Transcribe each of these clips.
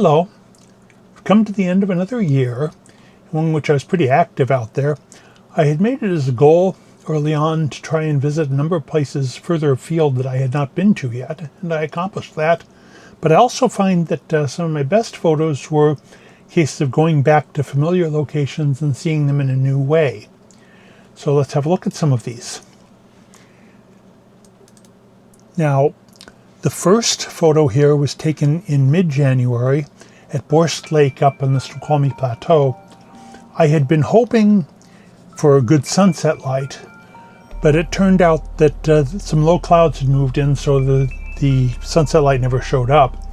Hello. We've come to the end of another year, one in which I was pretty active out there. I had made it as a goal early on to try and visit a number of places further afield that I had not been to yet, and I accomplished that. But I also find that some of my best photos were cases of going back to familiar locations and seeing them in a new way. So let's have a look at some of these. Now, the first photo here was taken in mid-January at Borst Lake up on the Snoqualmie Plateau. I had been hoping for a good sunset light, but it turned out that some low clouds had moved in, so the sunset light never showed up.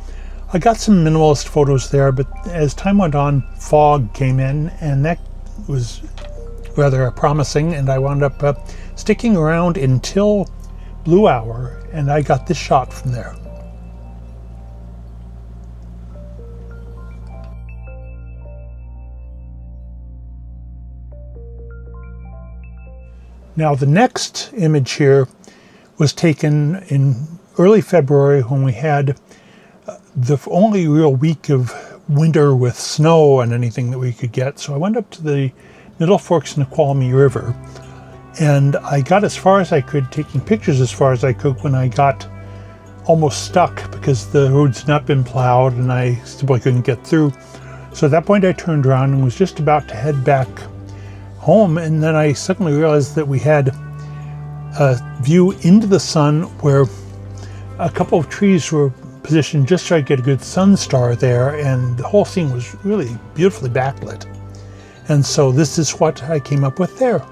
I got some minimalist photos there, but as time went on, fog came in, and that was rather promising, and I wound up sticking around until blue hour, and I got this shot from there. Now the next image here was taken in early February when we had the only real week of winter with snow and anything that we could get. So I went up to the Middle Fork Snoqualmie River, and I got as far as I could, taking pictures as far as I could, when I got almost stuck because the roads had not been plowed and I simply couldn't get through. So at that point I turned around and was just about to head back home, and then I suddenly realized that we had a view into the sun where a couple of trees were positioned just so I could get a good sun star there, and the whole scene was really beautifully backlit. And so this is what I came up with there.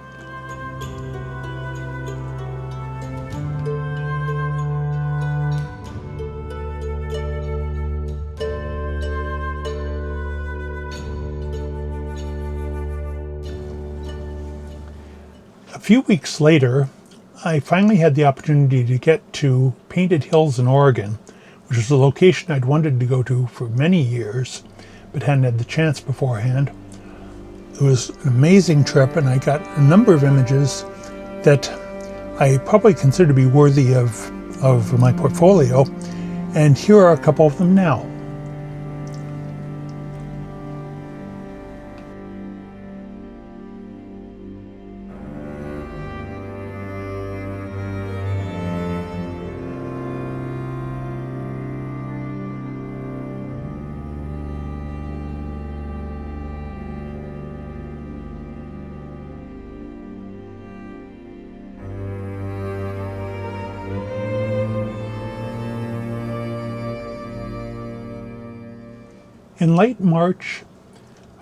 A few weeks later, I finally had the opportunity to get to Painted Hills in Oregon, which was a location I'd wanted to go to for many years, but hadn't had the chance beforehand. It was an amazing trip, and I got a number of images that I probably consider to be worthy of my portfolio, and here are a couple of them now. In late March,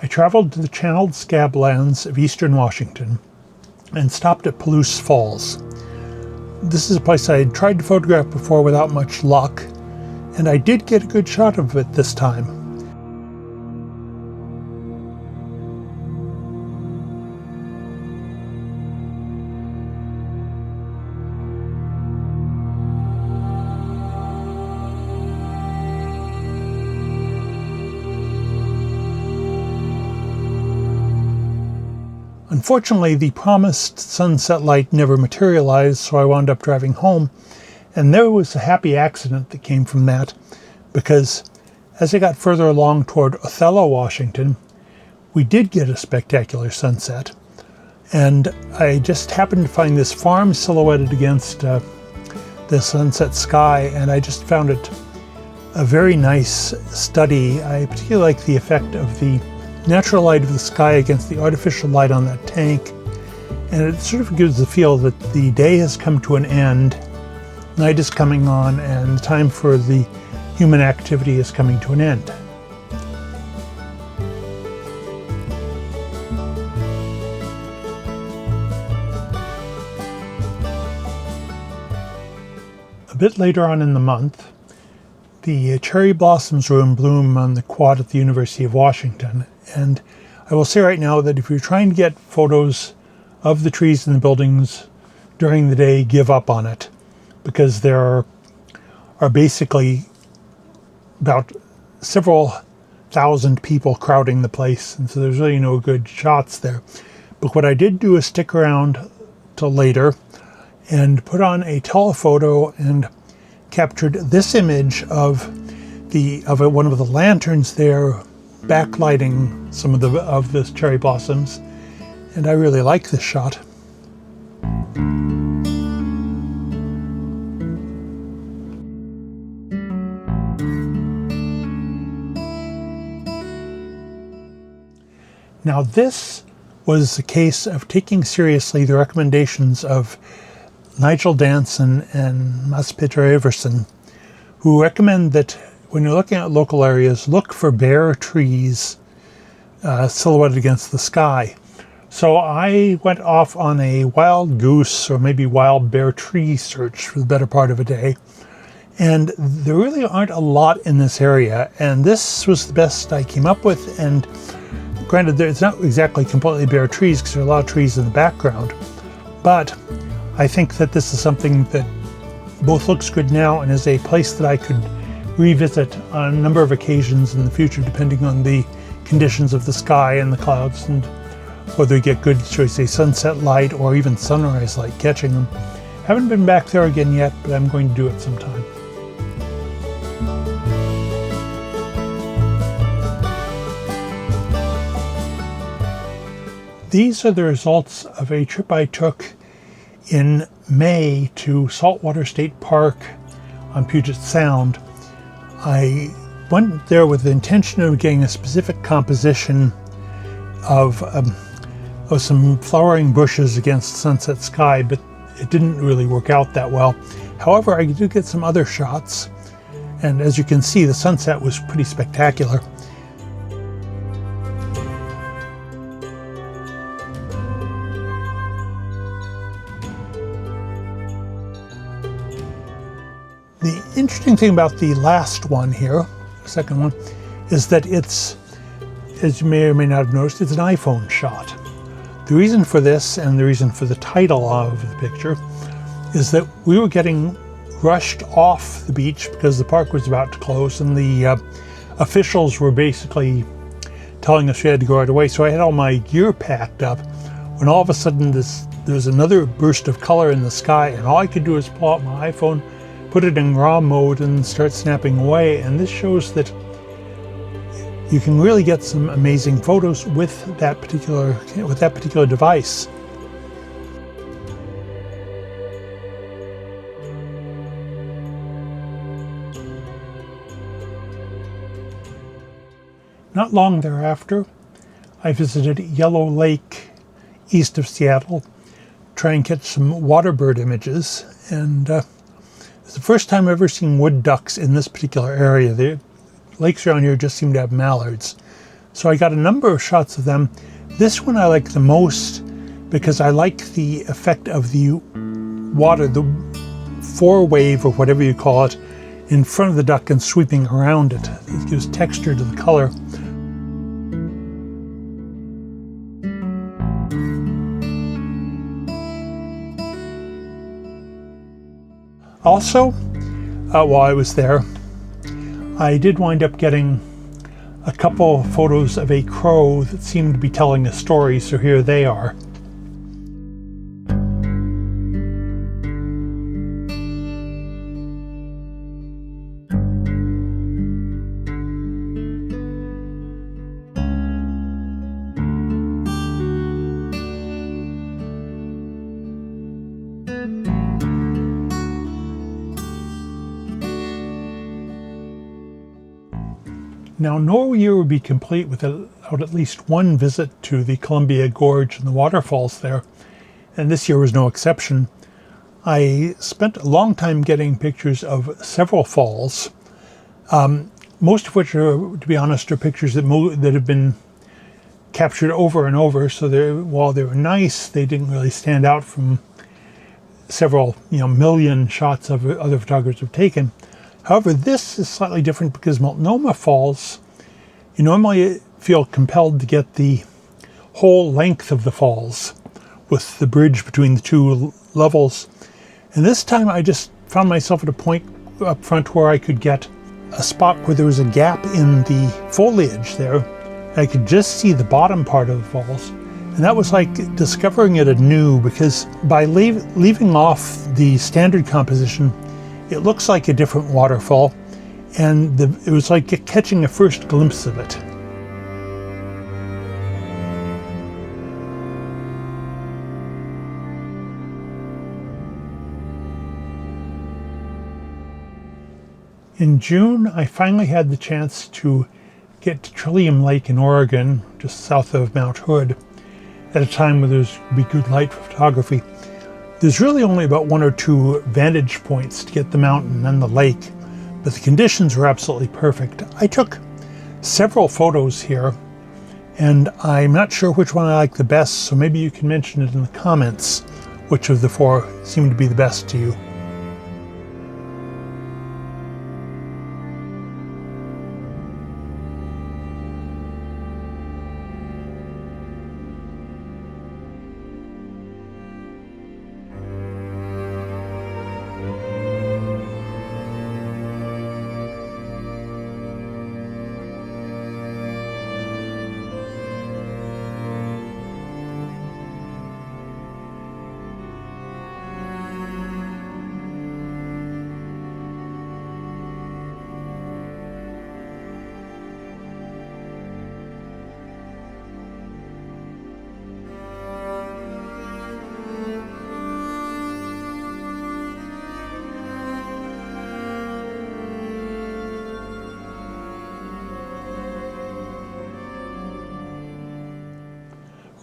I traveled to the channeled scablands of eastern Washington and stopped at Palouse Falls. This is a place I had tried to photograph before without much luck, and I did get a good shot of it this time. Unfortunately, the promised sunset light never materialized, so I wound up driving home, and there was a happy accident that came from that, because as I got further along toward Othello, Washington, we did get a spectacular sunset, and I just happened to find this farm silhouetted against the sunset sky, and I just found it a very nice study. I particularly like the effect of the natural light of the sky against the artificial light on that tank, and it sort of gives the feel that the day has come to an end, night is coming on, and the time for the human activity is coming to an end. A bit later on in the month, the cherry blossoms were in bloom on the quad at the University of Washington, and I will say right now that if you're trying to get photos of the trees and the buildings during the day, give up on it, because there are basically about several thousand people crowding the place, and so there's really no good shots there. But what I did do is stick around till later and put on a telephoto and captured this image of one of the lanterns there, backlighting some of the cherry blossoms, and I really like this shot. Now this was a case of taking seriously the recommendations of Nigel Danson and Mads Peter Everson, who recommend that when you're looking at local areas, look for bare trees silhouetted against the sky. So I went off on a wild goose or maybe wild bare tree search for the better part of a day. And there really aren't a lot in this area. And this was the best I came up with. And granted, it's not exactly completely bare trees because there are a lot of trees in the background. But I think that this is something that both looks good now and is a place that I could revisit on a number of occasions in the future, depending on the conditions of the sky and the clouds and whether you get good, shall we say, sunset light or even sunrise light catching them. Haven't been back there again yet, but I'm going to do it sometime. These are the results of a trip I took in May to Saltwater State Park on Puget Sound. I went there with the intention of getting a specific composition of some flowering bushes against sunset sky, but it didn't really work out that well. However, I did get some other shots, and as you can see, the sunset was pretty spectacular. The interesting thing about the last one here, the second one, is that it's, as you may or may not have noticed, it's an iPhone shot. The reason for this, and the reason for the title of the picture, is that we were getting rushed off the beach because the park was about to close, and the officials were basically telling us we had to go right away. So I had all my gear packed up, when all of a sudden there was another burst of color in the sky, and all I could do was pull out my iPhone, put it in RAW mode, and start snapping away. And this shows that you can really get some amazing photos with that particular device. Not long thereafter, I visited Yellow Lake east of Seattle to try and catch some waterbird images, and it's the first time I've ever seen wood ducks in this particular area. The lakes around here just seem to have mallards. So I got a number of shots of them. This one I like the most because I like the effect of the water, the forewave or whatever you call it, in front of the duck and sweeping around it. It gives texture to the color. Also, while I was there, I did wind up getting a couple photos of a crow that seemed to be telling a story, so here they are. Now, no year would be complete without at least one visit to the Columbia Gorge and the waterfalls there, and this year was no exception. I spent a long time getting pictures of several falls, most of which are, to be honest, are pictures that have been captured over and over, so while they were nice, they didn't really stand out from several million shots of other photographers have taken. However, this is slightly different because Multnomah Falls, you normally feel compelled to get the whole length of the falls with the bridge between the two levels. And this time I just found myself at a point up front where I could get a spot where there was a gap in the foliage there. I could just see the bottom part of the falls. And that was like discovering it anew, because by leaving off the standard composition, it looks like a different waterfall. and it was like catching a first glimpse of it. In June, I finally had the chance to get to Trillium Lake in Oregon, just south of Mount Hood, at a time where there's be good light for photography. There's really only about 1 or 2 vantage points to get the mountain and the lake, but the conditions were absolutely perfect. I took several photos here, and I'm not sure which one I like the best, so maybe you can mention it in the comments which of the 4 seemed to be the best to you.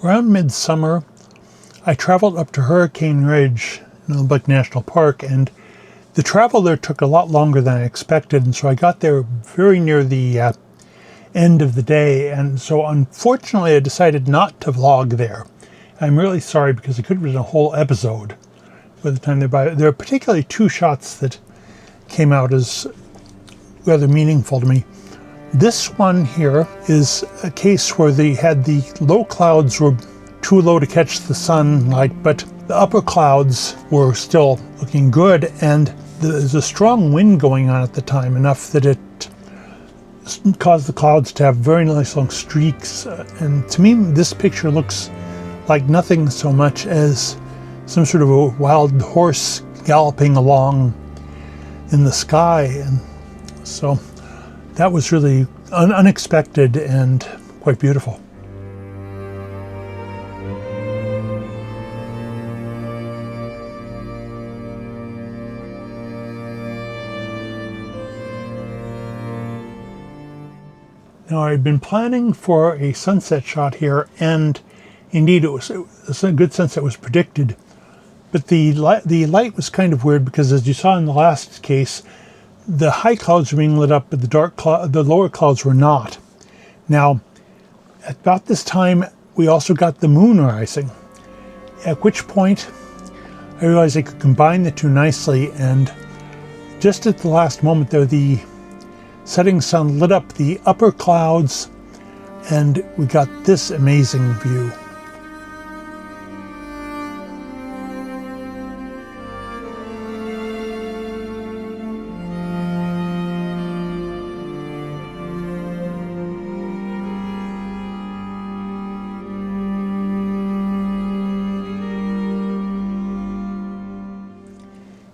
Around midsummer, I traveled up to Hurricane Ridge in Lake National Park, and the travel there took a lot longer than I expected, and so I got there very near the end of the day, and so unfortunately I decided not to vlog there. I'm really sorry because it could have been a whole episode by the time they're by. There are particularly 2 shots that came out as rather meaningful to me. This one here is a case where they had the low clouds were too low to catch the sunlight, but the upper clouds were still looking good, and there's a strong wind going on at the time, enough that it caused the clouds to have very nice long streaks. And to me, this picture looks like nothing so much as some sort of a wild horse galloping along in the sky. And so that was really unexpected and quite beautiful. Now, I'd been planning for a sunset shot here, and indeed it was a good sunset was predicted, but the light was kind of weird because, as you saw in the last case, the high clouds were being lit up, but the lower clouds were not. Now, at about this time, we also got the moon rising, at which point I realized I could combine the 2 nicely, and just at the last moment there, the setting sun lit up the upper clouds, and we got this amazing view.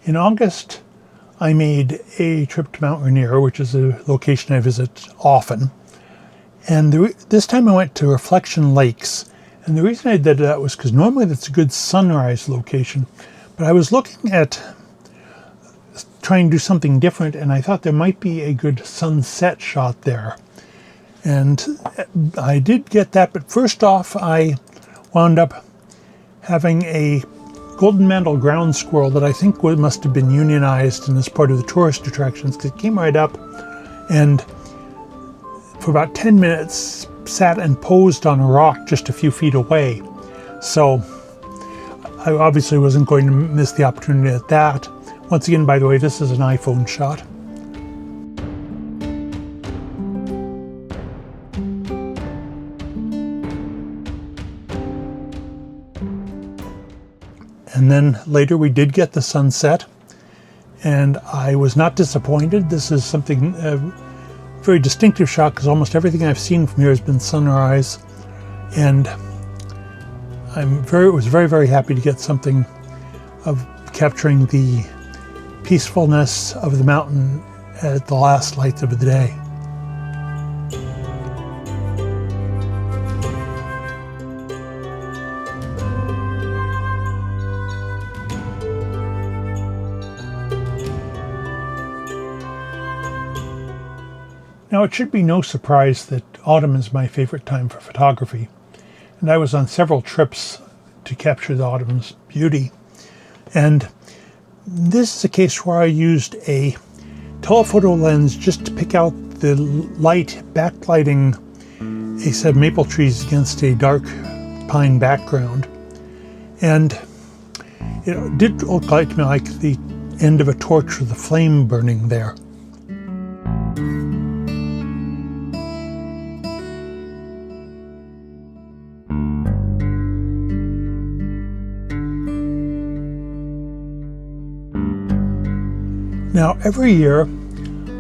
In August, I made a trip to Mount Rainier, which is a location I visit often. And this time I went to Reflection Lakes. And the reason I did that was because normally that's a good sunrise location. But I was looking at trying to do something different, and I thought there might be a good sunset shot there. And I did get that, but first off, I wound up having a golden mantle ground squirrel that I think must have been unionized and is part of the tourist attractions, because it came right up and for about 10 minutes sat and posed on a rock just a few feet away. So I obviously wasn't going to miss the opportunity at that. Once again, by the way, this is an iPhone shot. And then later we did get the sunset, and I was not disappointed. This is something, a very distinctive shot, because almost everything I've seen from here has been sunrise. And was very, very happy to get something of capturing the peacefulness of the mountain at the last lights of the day. Now, it should be no surprise that autumn is my favorite time for photography, and I was on several trips to capture the autumn's beauty. And this is a case where I used a telephoto lens just to pick out the light backlighting a set of maple trees against a dark pine background. And it did look like the end of a torch with a flame burning there. Now, every year,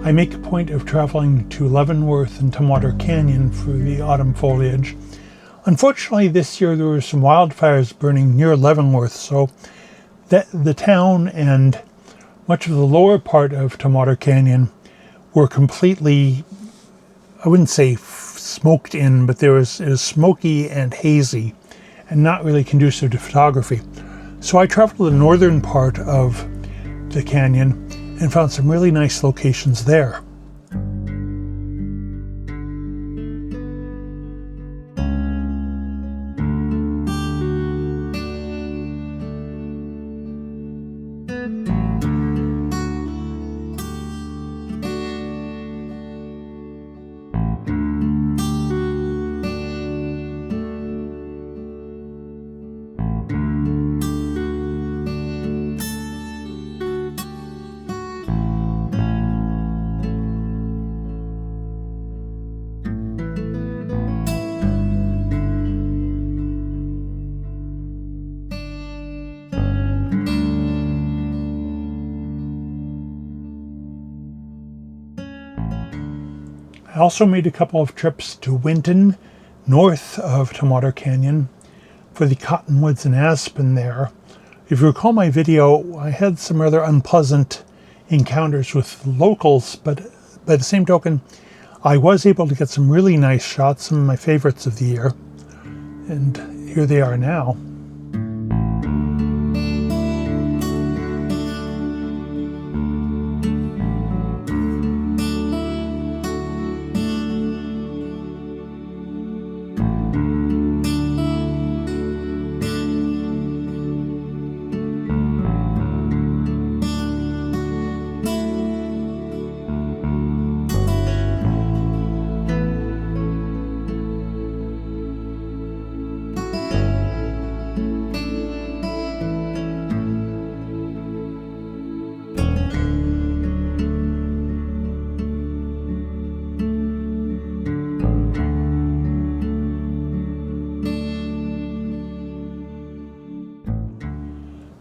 I make a point of traveling to Leavenworth and Tumwater Canyon for the autumn foliage. Unfortunately, this year there were some wildfires burning near Leavenworth, so the town and much of the lower part of Tumwater Canyon were completely, I wouldn't say smoked in, but it was smoky and hazy and not really conducive to photography. So I traveled to the northern part of the canyon and found some really nice locations there. I also made a couple of trips to Winton, north of Tumwater Canyon, for the cottonwoods and aspen there. If you recall my video, I had some rather unpleasant encounters with locals, but by the same token, I was able to get some really nice shots, some of my favorites of the year, and here they are now.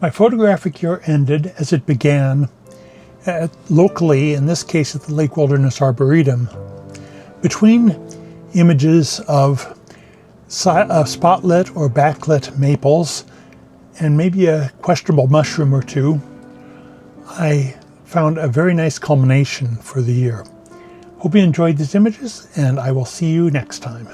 My photographic year ended as it began, locally, in this case at the Lake Wilderness Arboretum. Between images of spotlit or backlit maples and maybe a questionable mushroom or two, I found a very nice culmination for the year. Hope you enjoyed these images, and I will see you next time.